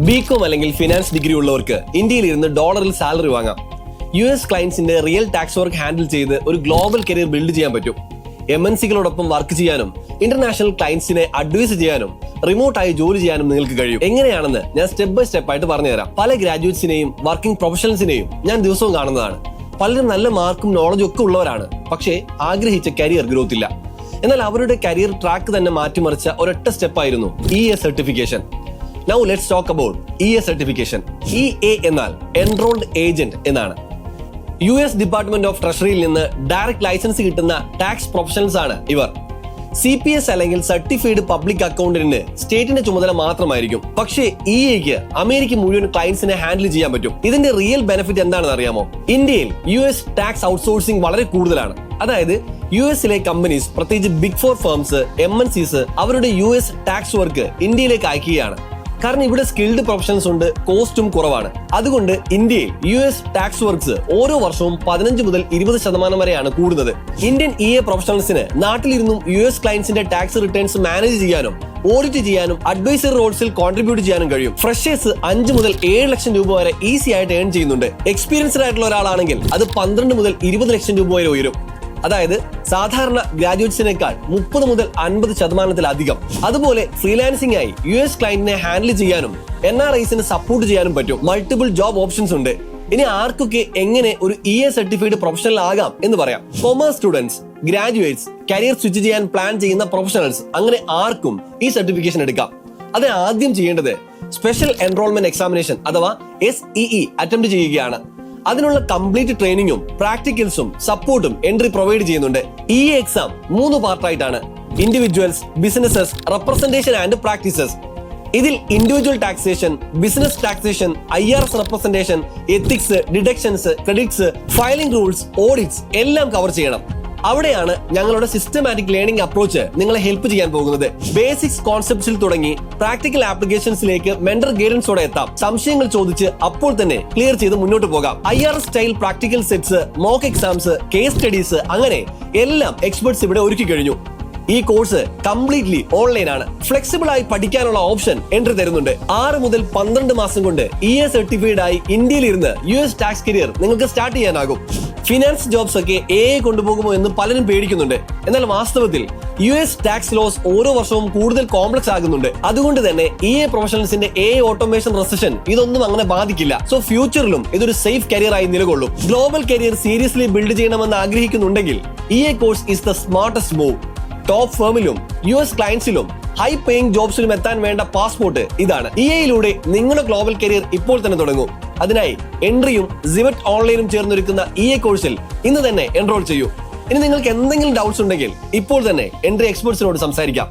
BCom അല്ലെങ്കിൽ finance degree ഉള്ളവർക്ക് ഇന്ത്യയിൽ ഇരുന്ന് ഡോളറിൽ സാലറി വാങ്ങാം. US ക്ലയൻസിന്റെ റിയൽ ടാക്സ് വർക്ക് ഹാൻഡിൽ ചെയ്ത് ഒരു ഗ്ലോബൽ കരിയർ ബിൽഡ് ചെയ്യാൻ പറ്റും. MNCകളോടൊപ്പം വർക്ക് ചെയ്യാനും ഇന്റർനാഷണൽ ക്ലയൻസിനെ അഡ്വൈസ് ചെയ്യാനും റിമോട്ടായി ജോലി ചെയ്യാനും നിങ്ങൾക്ക് കഴിയും. എങ്ങനെയാണെന്ന് ഞാൻ സ്റ്റെപ്പ് ബൈ സ്റ്റെപ്പ് ആയിട്ട് പറഞ്ഞുതരാം. പല ഗ്രാജുവേറ്റ്സിനെയും വർക്കിംഗ് പ്രൊഫഷണൽസിനെയും ഞാൻ ദിവസവും കാണുന്നതാണ്. പലരും നല്ല മാർക്കും നോളജും ഒക്കെ ഉള്ളവരാണ്, പക്ഷേ ആഗ്രഹിച്ച കരിയർ ഗ്രോത്ത് ഇല്ല. എന്നാൽ അവരുടെ കരിയർ ട്രാക്ക് തന്നെ മാറ്റിമറിച്ച ഒരൊറ്റ സ്റ്റെപ്പായിരുന്നു EA certification. Now let's talk about EA certification. EA എന്നാൽ എൻറോൾഡ് ഏജന്റ് എന്നാണ്. US ഡിപ്പാർട്ട്മെന്റ് ഓഫ് ട്രഷറിയിൽ നിന്ന് ഡയറക്ട് ലൈസൻസ് കിട്ടുന്ന ടാക്സ് പ്രൊഫഷണൽസ് ആണ് ഇവർ. CPS അല്ലെങ്കിൽ സർട്ടിഫൈഡ് പബ്ലിക് അക്കൗണ്ടന്റിന് സ്റ്റേറ്റിന്റെ ചുമതല മാത്രമായിരിക്കും. പക്ഷേ EAക്ക് അമേരിക്ക മുഴുവൻ ക്ലയൻസിനെ ഹാൻഡിൽ ചെയ്യാൻ പറ്റും. ഇതിന്റെ റിയൽ ബെനിഫിറ്റ് എന്താണെന്ന് അറിയാമോ? ഇന്ത്യയിൽ US ടാക്സ് ഔട്ട്സോഴ്സിംഗ് വളരെ കൂടുതലാണ്. അതായത് യുഎസിലെ കമ്പനീസ്, പ്രത്യേകിച്ച് ബിഗ് 4 ഫേംസ്, MNCs അവരുടെ US ടാക്സ് വർക്ക് ഇന്ത്യയിലേക്ക് അയക്കുകയാണ്. കാരണം ഇവിടെ സ്കിൽഡ് പ്രൊഫഷൻസ് ഉണ്ട്, കോസ്റ്റും കുറവാണ്. അതുകൊണ്ട് ഇന്ത്യയിൽ US ടാക്സ് വർക്ക്സ് ഓരോ വർഷവും 15 മുതൽ 20% വരെയാണ് കൂടുന്നത്. ഇന്ത്യൻ EA പ്രൊഫഷണൽസിന് നാട്ടിലിരുന്നും US ക്ലയൻസിന്റെ ടാക്സ് റിട്ടേൺസ് മാനേജ് ചെയ്യാനും ഓഡിറ്റ് ചെയ്യാനും അഡ്വൈസറി റോൾസിൽ കോൺട്രിബ്യൂട്ട് ചെയ്യാനും കഴിയും. ഫ്രഷേഴ്സ് 5 മുതൽ 7 ലക്ഷം രൂപ വരെ ഈസി ആയിട്ട് ഏൺ ചെയ്യുന്നുണ്ട്. എക്സ്പീരിയൻസ്ഡ് ആയിട്ടുള്ള ഒരാളാണെങ്കിൽ അത് 12 മുതൽ 20 ലക്ഷം രൂപ വരെ ഉയരും. അതായത് സാധാരണ ഗ്രാജുവേറ്റ്സിനേക്കാൾ 30 മുതൽ 50% അതുപോലെ ഫ്രീലാൻസിംഗ് ആയി US ക്ലയന്റിനെ ഹാൻഡിൽ ചെയ്യാനും NRIസിന് സപ്പോർട്ട് ചെയ്യാനും പറ്റും. മൾട്ടിപ്പിൾ ജോബ് ഓപ്ഷൻസ് ഉണ്ട്. ഇനി ആർക്കൊക്കെ എങ്ങനെ ഒരു EA സർട്ടിഫൈഡ് പ്രൊഫഷണൽ ആകാം എന്ന് പറയാം. Commerce students, graduates, career switch ചെയ്യാൻ പ്ലാൻ ചെയ്യുന്ന പ്രൊഫഷണൽസ്, അങ്ങനെ ആർക്കും ഈ സർട്ടിഫിക്കേഷൻ എടുക്കാം. അതിന് ആദ്യം ചെയ്യേണ്ടത് സ്പെഷ്യൽ എൻറോൾമെന്റ് എക്സാമിനേഷൻ അഥവാ SEE അറ്റംപ്റ്റ് ചെയ്യുകയാണ്. അതിനുള്ള കംപ്ലീറ്റ് ട്രെയിനിങ്ങും പ്രാക്ടിക്കൽസും സപ്പോർട്ടും എൻട്രി പ്രൊവൈഡ് ചെയ്യുന്നുണ്ട്. EA എക്സാം 3 പാർട്ടായിട്ടാണ്: individuals, businesses, representation and practices. ഇതിൽ individual taxation, business taxation, IRS representation, ethics, deductions, credits, filing rules, audits എല്ലാം കവർ ചെയ്യണം. അവിടെയാണ് ഞങ്ങളുടെ സിസ്റ്റമാറ്റിക് ലേണിംഗ് അപ്രോച്ച് നിങ്ങളെ ഹെൽപ്പ് ചെയ്യാൻ പോകുന്നത്. ബേസിക്സ് കോൺസെപ്റ്റ്സിൽ തുടങ്ങി പ്രാക്ടിക്കൽ ആപ്ലിക്കേഷൻസിലേക്ക് മെന്റർ ഗൈഡൻസോടെ എത്താം. സംശയങ്ങൾ ചോദിച്ച് അപ്പോൾ തന്നെ ക്ലിയർ ചെയ്ത് മുന്നോട്ട് പോകാം. IRS style practical sets, mock exams, case studies, അങ്ങനെ എല്ലാം എക്സ്പെർട്സ് ഇവിടെ ഒരുക്കി കഴിഞ്ഞു. ഈ കോഴ്സ് കംപ്ലീറ്റ്ലി ഓൺലൈൻ ആണ്. ഫ്ലെക്സിബിൾ ആയി പഠിക്കാനുള്ള ഓപ്ഷൻ എൻട്രി തരുന്നുണ്ട്. 6 മുതൽ 12 മാസം കൊണ്ട് EA സർട്ടിഫൈഡ് ആയി ഇന്ത്യയിൽ ഇരുന്ന് US ടാക്സ് കരിയർ നിങ്ങൾക്ക് സ്റ്റാർട്ട് ചെയ്യാനാകും. ഫിനാൻസ് ജോബ്സ് ഒക്കെ AI കൊണ്ടുപോകുമോ എന്ന് പലരും പേടിക്കുന്നുണ്ട്. എന്നാൽ വാസ്തവത്തിൽ US ടാക്സ് ലോസ് ഓരോ വർഷവും കൂടുതൽ കോംപ്ലക്സ് ആകുന്നുണ്ട്. അതുകൊണ്ട് തന്നെ EA പ്രൊഫഷണൽസിന്റെ AI ഓട്ടോമേഷൻ റെസിഷൻ ഇതൊന്നും അങ്ങനെ ബാധിക്കില്ല. സോ ഫ്യൂച്ചറിലും ഇതൊരു സേഫ് കരിയർ ആയി നിലകൊള്ളും. ഗ്ലോബൽ കരിയർ സീരിയസ്ലി ബിൽഡ് ചെയ്യണമെന്ന് ആഗ്രഹിക്കുന്നുണ്ടെങ്കിൽ EA course is the smartest move. Top ഫേമിലും US ക്ലയൻസിലും ഹൈ പേയിങ് ജോബ്സിലും എത്താൻ വേണ്ട പാസ്പോർട്ട് ഇതാണ്. EAയിലൂടെ നിങ്ങളുടെ ഗ്ലോബൽ കരിയർ ഇപ്പോൾ തന്നെ തുടങ്ങും. അതിനായി എൻട്രിയും സിവറ്റ് ഓൺലൈനും ചേർന്നൊരുക്കുന്ന EA കോഴ്സിൽ ഇന്ന് തന്നെ എൻറോൾ ചെയ്യൂ. ഇനി നിങ്ങൾക്ക് എന്തെങ്കിലും ഡൗട്ട്സ് ഉണ്ടെങ്കിൽ ഇപ്പോൾ തന്നെ എൻട്രി എക്സ്പെർട്സിനോട് സംസാരിക്കാം.